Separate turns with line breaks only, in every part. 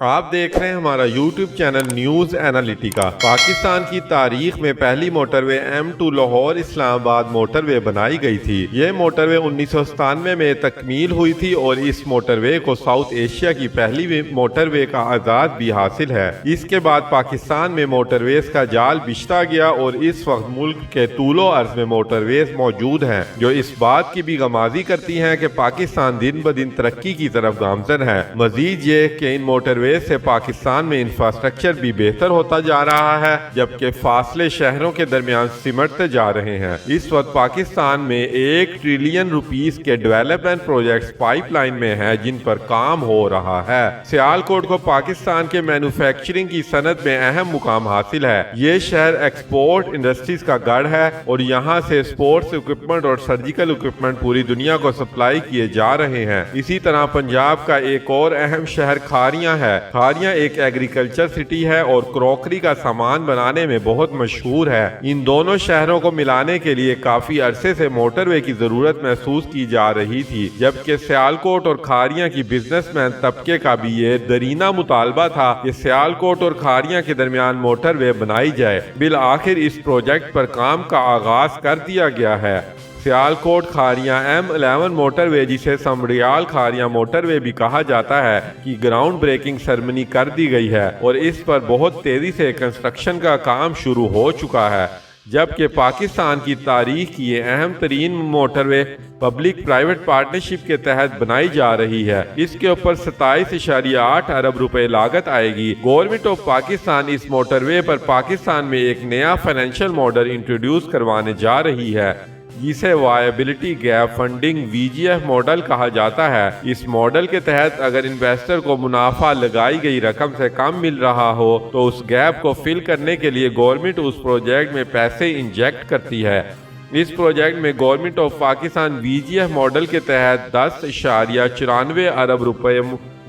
آپ دیکھ رہے ہیں ہمارا YouTube channel news Analytica. Pakistan کی تاریخ میں پہلی موٹر وے M2 لاہور اسلام آباد موٹر وے بنائی گئی تھی۔ یہ موٹر وے 1997 میں تکمیل ہوئی تھی اور اس موٹر وے کو ساؤتھ ایشیا کی پہلی موٹر وے کا اعزاز بھی حاصل ہے۔ اس کے بعد پاکستان میں موٹر ویز کا جال بچھتا گیا اور اس وقت ملک کے طول و عرض میں موٹر ویز موجود ہیں، جو اس بات کی بھی غمازی کرتی ہیں کہ پاکستان دن بدن ترقی کی طرف گامزن ہے۔ مزید یہ کہ ان موٹر سے پاکستان میں انفراسٹرکچر بھی بہتر ہوتا جا رہا ہے، جبکہ فاصلے شہروں کے درمیان سمٹتے جا رہے ہیں۔ اس وقت پاکستان میں 1 ٹریلین روپیز کے ڈیولپمنٹ پروجیکٹس پائپ لائن میں ہیں جن پر کام ہو رہا ہے۔ سیالکوٹ کو پاکستان کے مینوفیکچرنگ کی صنعت میں اہم مقام حاصل ہے۔ یہ شہر ایکسپورٹ انڈسٹریز کا گڑھ ہے اور یہاں سے سپورٹس اکوپمنٹ اور سرجیکل اکوپمنٹ پوری دنیا کو سپلائی کیے جا رہے ہیں۔ اسی طرح پنجاب کا ایک اور اہم شہر کھاریاں ہے۔ کھاریاں ایک ایگریکلچر سٹی ہے اور کروکری کا سامان بنانے میں بہت مشہور ہے۔ ان دونوں شہروں کو ملانے کے لیے کافی عرصے سے موٹر وے کی ضرورت محسوس کی جا رہی تھی، جبکہ سیالکوٹ اور کھاریاں کی بزنس مین طبقے کا بھی یہ دیرینہ مطالبہ تھا کہ سیالکوٹ اور کھاریاں کے درمیان موٹر وے بنائی جائے۔ بالآخر اس پروجیکٹ پر کام کا آغاز کر دیا گیا ہے۔ سیالکوٹ کھاریاں M11 موٹر وے، جسے سمریال کھاریاں موٹر وے بھی کہا جاتا ہے، کی گراؤنڈ بریکنگ سرمنی کر دی گئی ہے اور اس پر بہت تیزی سے کنسٹرکشن کا کام شروع ہو چکا ہے۔ جبکہ پاکستان کی تاریخ کی یہ اہم ترین موٹر وے پبلک پرائیویٹ پارٹنرشپ کے تحت بنائی جا رہی ہے۔ اس کے اوپر 27.8 ارب روپے لاگت آئے گی۔ Government of Pakistan motorway وے پر پاکستان میں ایک نیا فائنینشل ماڈل انٹروڈیوس کروانے جا رہی ہے، جسے viability gap funding VGF model کہا جاتا ہے۔ اس ماڈل کے تحت اگر انویسٹر کو منافع لگائی گئی رقم سے کم مل رہا ہو تو اس گیپ کو فل کرنے کے لیے گورنمنٹ اس پروجیکٹ میں پیسے انجیکٹ کرتی ہے۔ اس پروجیکٹ میں government of Pakistan VGF model کے تحت 10.94 ارب روپے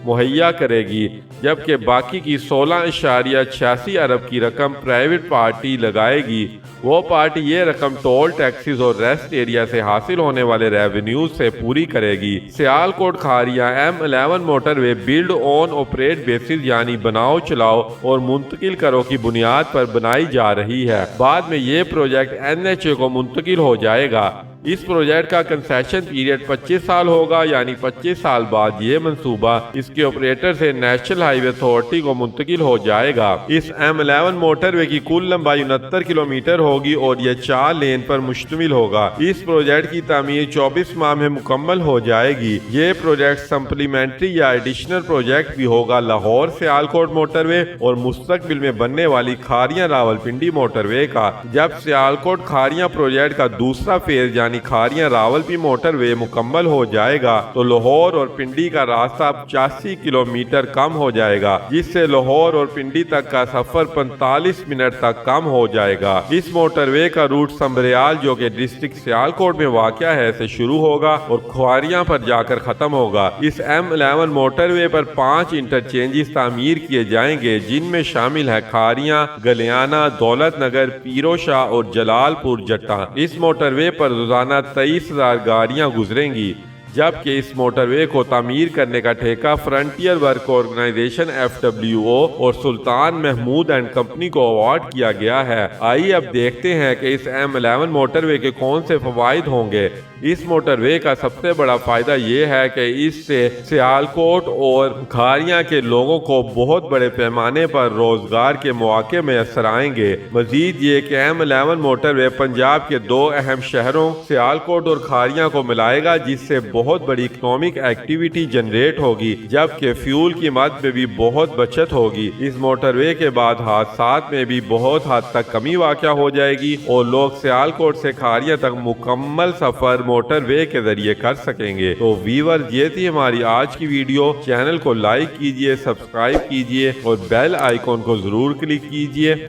مہیا کرے گی، جبکہ باقی کی 16.86 ارب کی رقم پرائیویٹ پارٹی لگائے گی۔ وہ پارٹی یہ رقم ٹول ٹیکسز اور ریسٹ ایریا سے حاصل ہونے والے ریونیوز سے پوری کرے گی۔ سیالکوٹ کھاریاں M11 موٹر وے بلڈ اون آپریٹ بیسز یعنی بناؤ چلاؤ اور منتقل کرو کی بنیاد پر بنائی جا رہی ہے۔ بعد میں یہ پروجیکٹ NHA کو منتقل ہو جائے گا۔ اس پروجیکٹ کا کنسیشن پیریڈ 25 سال ہوگا، یعنی 25 سال بعد یہ منصوبہ اس کے آپریٹر سے نیشنل ہائی وے اتھارٹی کو منتقل ہو جائے گا۔ اس M11 موٹر وے کی کل لمبائی 69 کلومیٹر ہوگی اور یہ 4 لین پر مشتمل ہوگا۔ اس پروجیکٹ کی تعمیر 24 ماہ میں مکمل ہو جائے گی۔ یہ پروجیکٹ سپلیمنٹری یا ایڈیشنل پروجیکٹ بھی ہوگا لاہور سیالکوٹ موٹر وے اور مستقبل میں بننے والی کھاریاں راولپنڈی موٹر وے کا۔ جب سیالکوٹ کھاریاں پروجیکٹ کا دوسرا فیز یعنی کھاریاں راولپنڈی موٹر وے مکمل ہو جائے گا تو لاہور اور پنڈی کا راستہ 85 کلومیٹر کم ہو جائے گا، جس سے لاہور اور پنڈی تک کا سفر 45 منٹ تک کم ہو جائے گا۔ اس موٹر وے کا روٹ سمبریال، جو کہ ڈسٹرکٹ سیالکوٹ میں واقع ہے، سے شروع ہوگا اور کھاریاں پر جا کر ختم ہوگا۔ اس M11 موٹر وے پر 5 انٹرچینجز تعمیر کیے جائیں گے، جن میں شامل ہیں کھاریاں، گلیانہ، دولت نگر، پیرو شاہ اور جلال پور جٹا۔ اس موٹر وے پر روزانہ 23,000 گاڑیاں گزریں گی، جبکہ اس موٹر وے کو تعمیر کرنے کا ٹھیکہ فرنٹیئر ورک آرگنائزیشن FWO اور سلطان محمود اینڈ کمپنی کو اوارڈ کیا گیا ہے۔ آئیے اب دیکھتے ہیں کہ اس M11 موٹر وے کے کون سے فوائد ہوں گے۔ اس موٹر وے کا سب سے بڑا فائدہ یہ ہے کہ اس سے سیالکوٹ اور کھاریاں کے لوگوں کو بہت بڑے پیمانے پر روزگار کے مواقع میسر آئیں گے۔ مزید یہ کہ M11 موٹر وے پنجاب کے 2 اہم شہروں سیالکوٹ اور کھاریاں کو ملائے گا، جس سے بہت بڑی اکنامک ایکٹیویٹی جنریٹ ہوگی، جبکہ فیول کی قیمت میں بھی بہت بچت ہوگی۔ اس موٹر وے کے بعد حادثات میں بھی بہت حد تک کمی واقع ہو جائے گی اور لوگ سیالکوٹ سے کھاریاں تک مکمل سفر موٹر وے کے ذریعے کر سکیں گے۔ تو ویورز، یہ تھی ہماری آج کی ویڈیو۔ چینل کو لائک کیجئے، سبسکرائب کیجئے اور بیل آئیکن کو ضرور کلک کیجئے۔